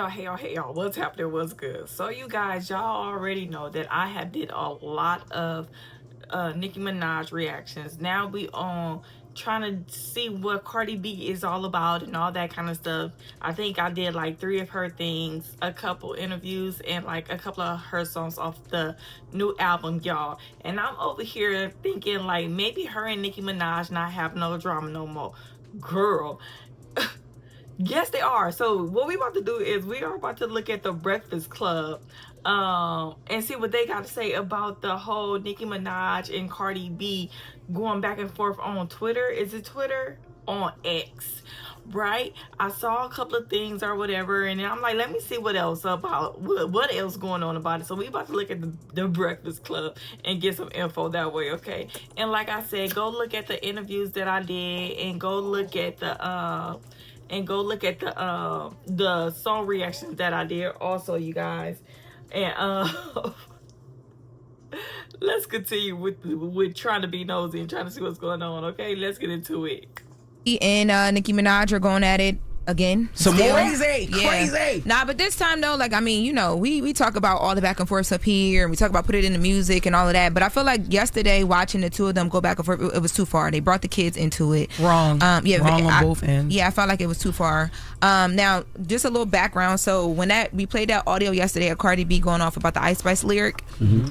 y'all. What's happening? What's good? So you guys, y'all already know that I have did a lot of Nicki Minaj reactions. Now we on trying to see what Cardi B is all about and all that kind of stuff. I think I did like 3 of her things, a couple interviews, and like a couple of her songs off the new album, y'all. And I'm over here thinking like maybe her and Nicki Minaj not have no drama no more. Girl. Yes, they are. So what we about to do is we are about to look at the Breakfast Club and see what they got to say about the whole Nicki Minaj and Cardi B going back and forth on Twitter. Is it Twitter? On X, right? I saw a couple of things or whatever, and I'm like, let me see what else about what else going on about it. So we about to look at the Breakfast Club and get some info that way, okay? And like I said, go look at the interviews that I did, and go look at the song reactions that I did also, you guys. And let's continue with trying to be nosy and trying to see what's going on, okay? Let's get into it. And Nicki Minaj are going at it again. Some crazy. Nah, but this time though, like, I mean, you know, we talk about all the back and forth up here, and we talk about put it in the music and all of that. But I feel like yesterday watching the two of them go back and forth, it was too far. They brought the kids into it. Wrong. Wrong on both ends. Yeah, I felt like it was too far. Now, just a little background. So when we played that audio yesterday of Cardi B going off about the Ice Spice lyric,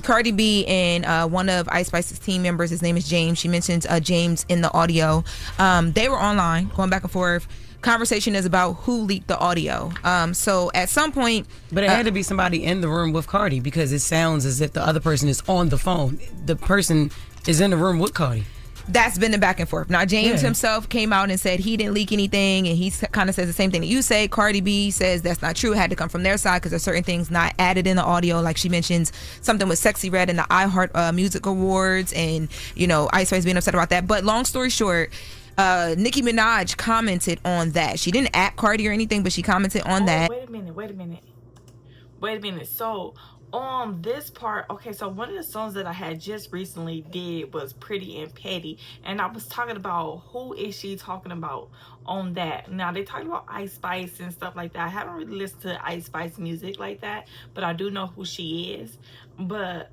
Cardi B and one of Ice Spice's team members, his name is James. She mentions James in the audio. They were online going back and forth. Conversation is about who leaked the audio. So at some point, but it had to be somebody in the room with Cardi, because it sounds as if the other person is on the phone. The person is in the room with Cardi. That's been the back and forth. Now, James himself came out and said he didn't leak anything, and he kind of says the same thing that you say. Cardi B says that's not true. It had to come from their side because there's certain things not added in the audio. Like she mentions something with Sexy Red in the iHeart Music Awards, and, you know, Ice Spice being upset about that. But long story short, Nicki Minaj commented on that. She didn't at Cardi or anything, but she commented on that. Wait a minute. So on this part, okay, so one of the songs that I had just recently did was Pretty and Petty, and I was talking about who is she talking about on that. Now they talking about Ice Spice and stuff like that. I haven't really listened to Ice Spice music like that, but I do know who she is. But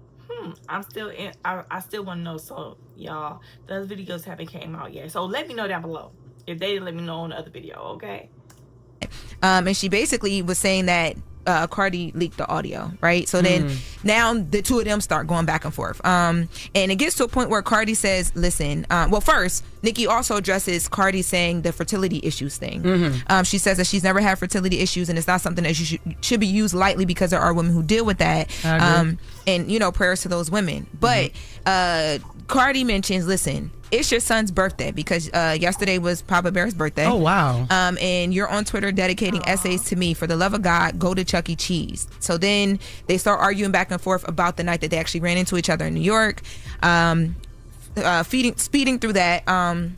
I still want to know. So y'all, those videos haven't came out yet, so let me know down below if they didn't let me know on the other video, okay? And she basically was saying that Cardi leaked the audio, right? So then now the two of them start going back and forth, and it gets to a point where Cardi says, listen, well, first Nicki also addresses Cardi saying the fertility issues thing. She says that she's never had fertility issues, and it's not something that should be used lightly, because there are women who deal with that. And, you know, prayers to those women. But Cardi mentions, listen, it's your son's birthday, because yesterday was Papa Bear's birthday. Oh, wow. And you're on Twitter dedicating essays to me. For the love of God, go to Chuck E. Cheese. So then they start arguing back and forth about the night that they actually ran into each other in New York. Speeding through that.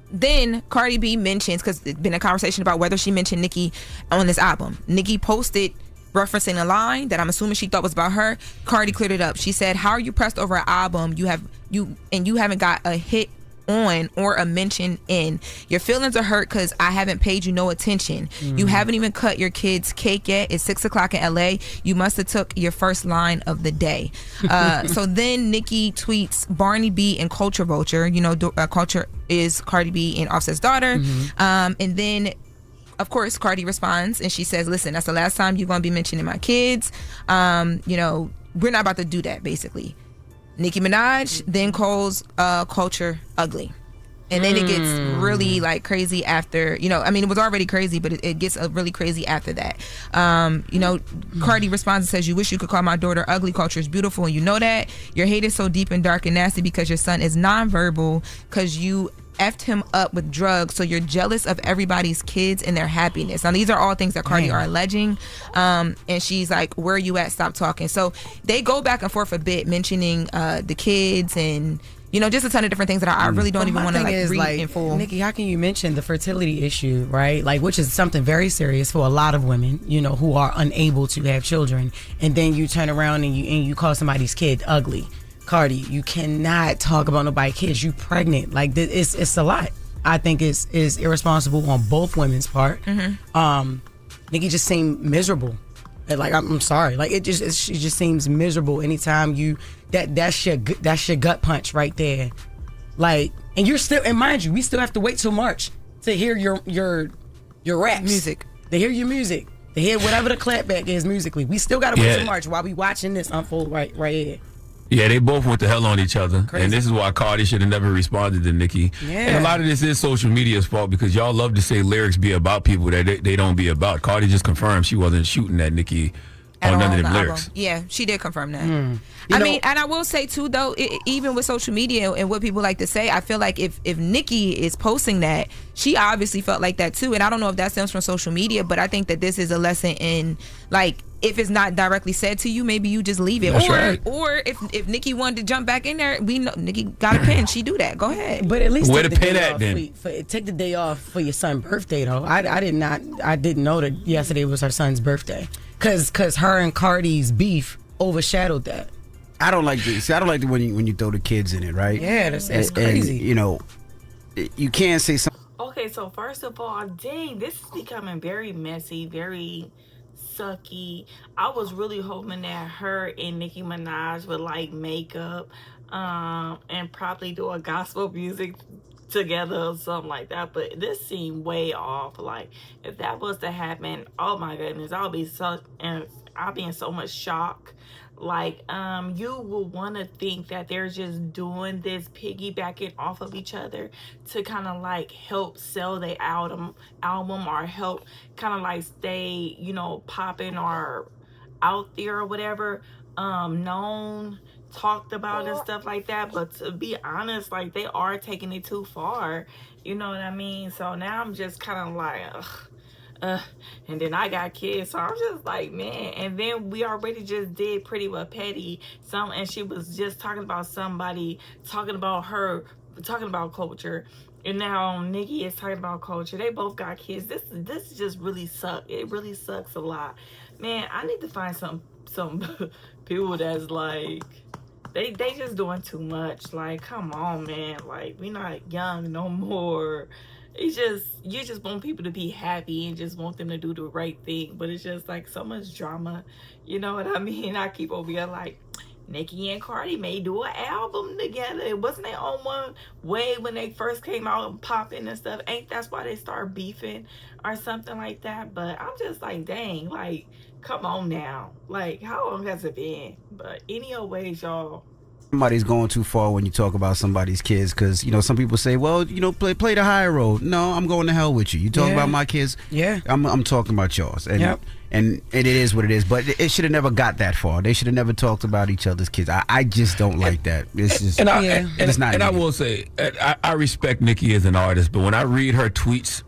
Then Cardi B mentions, because there's been a conversation about whether she mentioned Nicki on this album. Nicki posted referencing a line that I'm assuming she thought was about her. Cardi cleared it up. She said, how are you pressed over an album you haven't got a hit on or a mention in? Your feelings are hurt because I haven't paid you no attention. You haven't even cut your kid's cake yet. It's 6 o'clock in LA. You must have took your first line of the day. So then Nicki tweets Barney B and Culture Vulture. You know, Culture is Cardi B and Offset's daughter. And then, of course, Cardi responds and she says, listen, that's the last time you're going to be mentioning my kids. You know, we're not about to do that, basically. Nicki Minaj then calls Culture ugly. And then it gets really like crazy after, you know, I mean, it was already crazy, but it gets really crazy after that. You know, Cardi responds and says, you wish you could call my daughter ugly. Culture is beautiful, and you know that. Your hate is so deep and dark and nasty because your son is nonverbal, because you effed him up with drugs, so you're jealous of everybody's kids and their happiness. Now these are all things that Cardi are alleging, and she's like, where are you at? Stop talking. So they go back and forth a bit, mentioning the kids and, you know, just a ton of different things that I really don't even want to like read in full. Nicki, how can you mention the fertility issue, right? Like, which is something very serious for a lot of women, you know, who are unable to have children, and then you turn around and you call somebody's kid ugly. Cardi, you cannot talk about nobody's kids. You pregnant. Like, it's a lot. I think it's irresponsible on both women's part. Nicki just seemed miserable. And like I'm sorry, like she just seems miserable anytime you that's your gut punch right there. Like, and you're still, and mind you, we still have to wait till March to hear your raps, music, to hear your music, to hear whatever the clapback is musically. We still got to wait till March while we watching this unfold right here. Yeah, they both went to hell on each other. Crazy. And this is why Cardi should have never responded to Nicki. Yeah. And a lot of this is social media's fault because y'all love to say lyrics be about people that they don't be about. Cardi just confirmed she wasn't shooting at Nicki on none of them lyrics. Yeah, she did confirm that. I mean, and I will say too, though, even with social media and what people like to say, I feel like if Nicki is posting that, she obviously felt like that too. And I don't know if that stems from social media, but I think that this is a lesson in, like, if it's not directly said to you, maybe you just leave it. That's right. Or if Nicki wanted to jump back in there, we know Nicki got a pen. She do that. Go ahead. But at least where the pen at then? Take the day off for your son's birthday though. I didn't know that yesterday was her son's birthday. Cause her and Cardi's beef overshadowed that. I don't like this. I don't like when you throw the kids in it, right? Yeah, that's crazy. And, you know, you can't say something. Okay, so first of all, dang, this is becoming very messy, very sucky. I was really hoping that her and Nicki Minaj would like make up and probably do a gospel music together or something like that, but this seemed way off. Like, if that was to happen, oh my goodness, I'll be in so much shock. Like, you will want to think that they're just doing this piggybacking off of each other to kind of like help sell their album or help kind of like stay, you know, popping or out there or whatever, known, talked about and stuff like that. But to be honest, like, they are taking it too far, you know what I mean? So now I'm just kind of like, and then I got kids, so I'm just like, man. And then we already just did Pretty But Petty, and she was just talking about somebody, talking about her, talking about culture, and now Nicki is talking about culture. They both got kids. This just really sucks. It really sucks a lot, man. I need to find some people that's like, they just doing too much. Like, come on, man. Like, we not young no more. It's just, you just want people to be happy and just want them to do the right thing. But it's just like so much drama. You know what I mean? I keep over here like, Nicki and Cardi may do an album together. It wasn't their own one way when they first came out and popping and stuff. Ain't that's why they start beefing or something like that? But I'm just like, dang, like, come on now. Like, how long has it been? But anyways, y'all, somebody's going too far when you talk about somebody's kids, because, you know, some people say, well, you know, play the higher road. No, I'm going to hell with you. You talk about my kids, I'm talking about yours. And and it is what it is. But it should have never got that far. They should have never talked about each other's kids. I just don't like that. It's just, it's not. And I will say, I respect Nicki as an artist, but when I read her tweets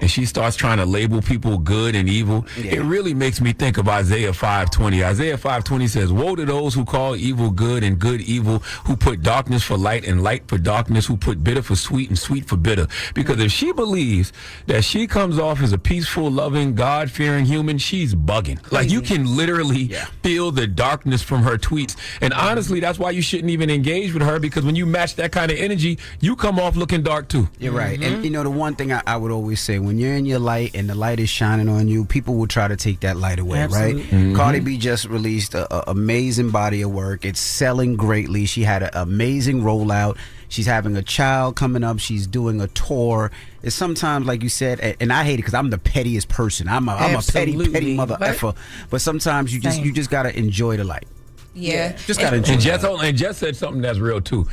and she starts trying to label people good and evil, it really makes me think of Isaiah 5:20. Isaiah 5:20 says, woe to those who call evil good and good evil, who put darkness for light and light for darkness, who put bitter for sweet and sweet for bitter. Because if she believes that she comes off as a peaceful, loving, God-fearing human, she's bugging. Like, you can literally feel the darkness from her tweets. And honestly, that's why you shouldn't even engage with her, because when you match that kind of energy, you come off looking dark too. You're right. And, you know, the one thing I would always say, when you're in your light and the light is shining on you, people will try to take that light away, right? Cardi B just released an amazing body of work. It's selling greatly. She had an amazing rollout. She's having a child coming up. She's doing a tour. It's sometimes, like you said, and I hate it because I'm the pettiest person. I'm a petty mother effer. But sometimes you just gotta enjoy the light. Yeah. Just gotta enjoy it. And Jess said something that's real too.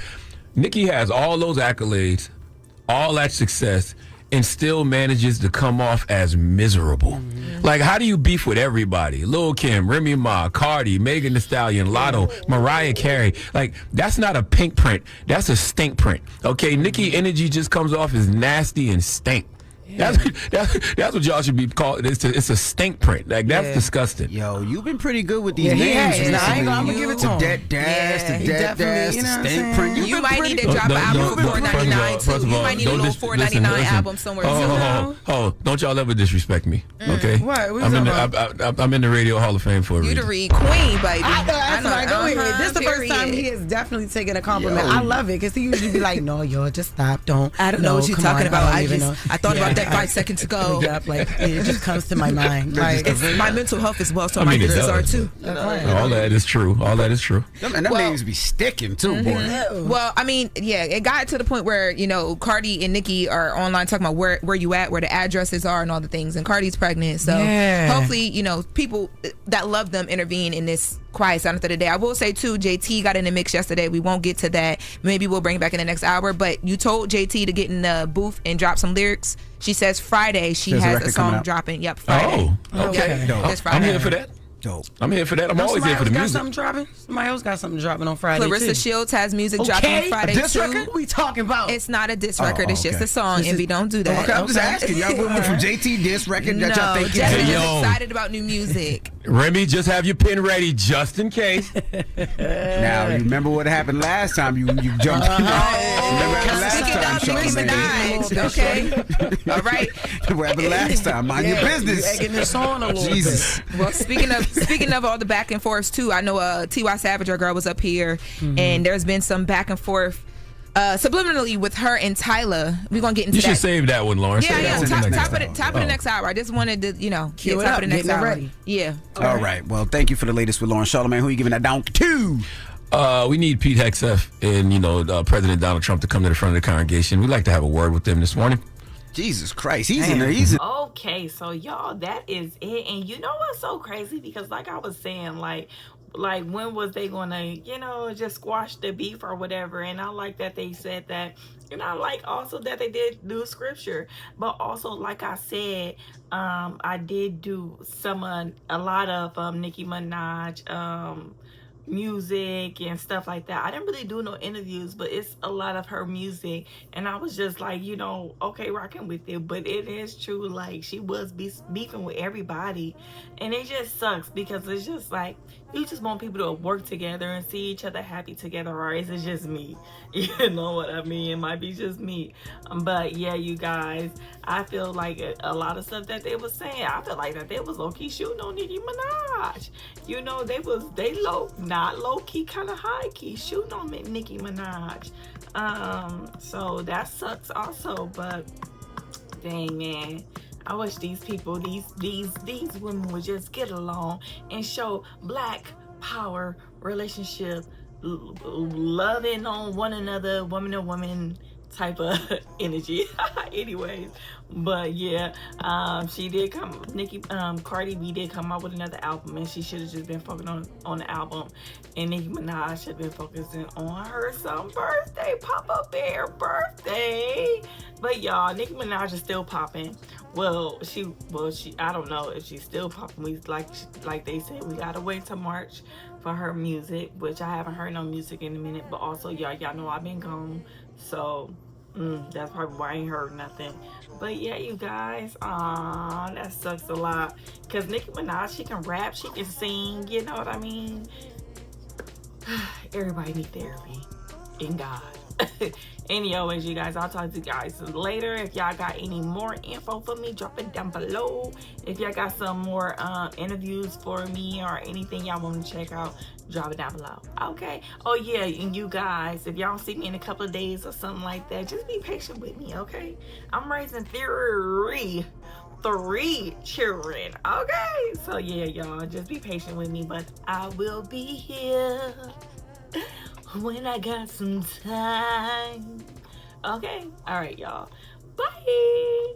Nicki has all those accolades, all that success, and still manages to come off as miserable. Like, how do you beef with everybody? Lil' Kim, Remy Ma, Cardi, Megan Thee Stallion, Lotto, Mariah Carey. Like, that's not a pink print. That's a stink print. Okay, Nicki energy just comes off as nasty and stink. That's what y'all should be called. It's a stink print. Like, that's disgusting. Yo, you've been pretty good with these names recently. I'm gonna give it to him. Dead dash, the dead dash, the stink print. You might need to drop an album for $4.99 too. You might need a little $4.99 album somewhere too. Don't y'all ever disrespect me, okay? What? I'm in the Radio Hall of Fame for a reason. You the Reed Queen, baby. I know. Go ahead. This is the first time he has definitely taken a compliment. I love it, because he usually be like, no, yo, just stop. Don't. I don't know what you're talking about. I thought about that that 5 seconds ago. Yep, like it just comes to my mind. Like It's my mental health as well, so I my mean, it business are does. too. All that is true. All that is true. And them names be sticking too, boy. Well, I mean, yeah, it got to the point where, you know, Cardi and Nicki are online talking about where you at, where the addresses are and all the things, and Cardi's pregnant. So hopefully, you know, people that love them intervene in this quiet silence of the day. I will say too, JT got in the mix yesterday. We won't get to that. Maybe we'll bring it back in the next hour. But you told JT to get in the booth and drop some lyrics. She says Friday she There's a has a record coming song out. dropping. Yep, Friday. Oh, okay. Yep, this I'm Friday. here for that. Dope. I'm here for that. I'm always here for the got music. something dropping. Somebody else got something dropping on Friday Clarissa too. Shields has music dropping on Friday a diss too. record? What we talking about? It's not a diss record. It's just okay. a song. Envy, don't do that. Okay, I'm just asking. Y'all went from JT diss record that y'all No, think Jess Hey, is yo. excited about new music. Remy, just have your pen ready just in case. Now, you remember what happened last time you jumped in? Remember what happened Speaking last of time, Nicki Charlamagne? Minaj, okay? All right. What happened last time? Mind your You business. egging this on a little Jesus. Well, speaking of all the back and forths too, I know T.Y. Savage, our girl, was up here, and there's been some back and forth subliminally with her and Tyler. We're gonna get into You that. should save that one, Lauren. Yeah, Save yeah. that one for the Top next of the hour. next hour. I just wanted to, Cue it top up, of the next getting it hour. ready. Yeah. All right. Well, thank you for the latest with Loren Charlamagne. Who you giving that down to? We need Pete Hegseth and President Donald Trump to come to the front of the congregation. We'd like to have a word with them this morning. Jesus Christ. He's in there. He's in Okay, so y'all, that is it. And you know what's so crazy? Because like I was saying, like when was they gonna, just squash the beef or whatever? And I like that they said that. And I like also that they did do scripture. But also, like I said, I did do a lot of Nicki Minaj music and stuff like that. I didn't really do no interviews, but it's a lot of her music, and I was just like, okay, rocking with it. But it is true, like she was beefing with everybody, and it just sucks because it's just like you just want people to work together and see each other happy together, or is it just me? You know what I mean? It might be just me. But yeah, you guys, I feel like a lot of stuff that they was saying, I feel like that they was low-key shooting on Nicki Minaj. Not low-key, kind of high-key shooting on Nicki Minaj. So that sucks also, but dang, man, I wish these people, these women would just get along and show black power relationship, loving on one another, woman to woman type of energy. Anyways, but yeah, she did come, Cardi B did come out with another album, and she should have just been focusing on the album, and Nicki Minaj should have been focusing on her birthday, pop-up bear birthday. But y'all, Nicki Minaj is still popping. Well, she I don't know if she's still popping. We like they said, we gotta wait till March for her music, which I haven't heard no music in a minute. But also, y'all know I've been gone, so that's probably why I ain't heard nothing. But yeah, you guys, that sucks a lot. Cause Nicki Minaj, she can rap, she can sing. You know what I mean? Everybody need therapy in God. Anyways, you guys, I'll talk to you guys later. If y'all got any more info for me, drop it down below. If y'all got some more interviews for me or anything y'all want to check out, drop it down below. Okay. Oh yeah, and you guys, if y'all don't see me in a couple of days or something like that, just be patient with me, okay? I'm raising three children, okay? So yeah, y'all, just be patient with me, but I will be here when I got some time. Okay? All right, y'all. Bye.